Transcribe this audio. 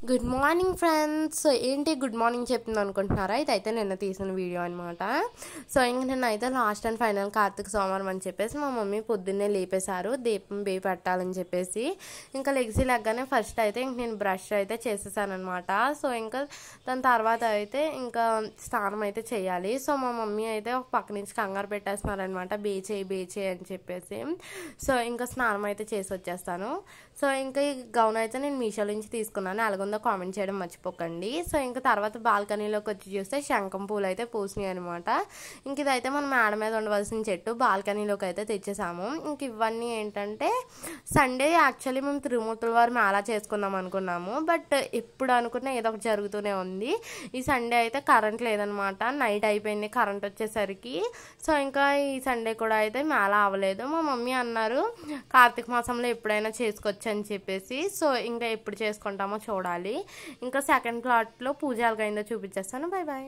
Good morning friends. So ఏంటి good morning చెప్తుంది అనుకుంటున్నారా? ఇదైతే నిన్న తీసిన వీడియో అనమాట. సో ఇంక నిన్నైతే లాస్ట్ అండ్ ఫైనల్ కార్తీక సోమవారం అని చెప్పేసి మా మమ్మీ పొద్దున్నే లేపేశారు దీపం పెట్టాలని చెప్పేసి. ఇంకా లెగ్గానే ఫస్ట్ అయితే ఇంక నేను బ్రష్ అయితే చేసేసాను అనమాట. సో ఇంకా దాని తర్వాత అయితే ఇంకా స్నానం అయితే చేయాలి. సో మా మమ్మీ అయితే ఒక పక్క నుంచి కంగారు పెట్టేస్తున్నారనమాట, బేచే అని చెప్పేసి. సో ఇంకా స్నానం అయితే చేసి వచ్చేస్తాను. సో ఇంకా ఈ గౌన్ అయితే నేను మీషో నుంచి తీసుకున్నాను, అలాగుందో కామెంట్ చేయడం మర్చిపోకండి. సో ఇంకా తర్వాత బాల్కనీలోకి వచ్చి చూస్తే శంఖం పూలు అయితే పూసినాయి అనమాట. ఇంక ఇదైతే మనం మేడ మీద ఉండవలసిన చెట్టు బాల్కనీలోకి అయితే తెచ్చేసాము. ఇంక ఇవన్నీ ఏంటంటే సండే యాక్చువల్లీ మేము తిరుమూర్తుల వారు మేళా చేసుకుందాం అనుకున్నాము, బట్ ఎప్పుడు అనుకున్నా ఏదో ఒకటి జరుగుతూనే ఉంది. ఈ సండే అయితే కరెంట్ లేదనమాట, నైట్ అయిపోయింది కరెంట్ వచ్చేసరికి. సో ఇంకా ఈ సండే కూడా అయితే మేళా అవ్వలేదు. మా మమ్మీ అన్నారు కార్తీక మాసంలో ఎప్పుడైనా చేసుకోవచ్చు అని చెప్పేసి. సో ఇంకా ఎప్పుడు చేసుకుంటామో చూడాలి. ఇంకా సెకండ్ ప్లాట్లో పూజ ఎలాగైందో చూపించేస్తాను. Bye bye.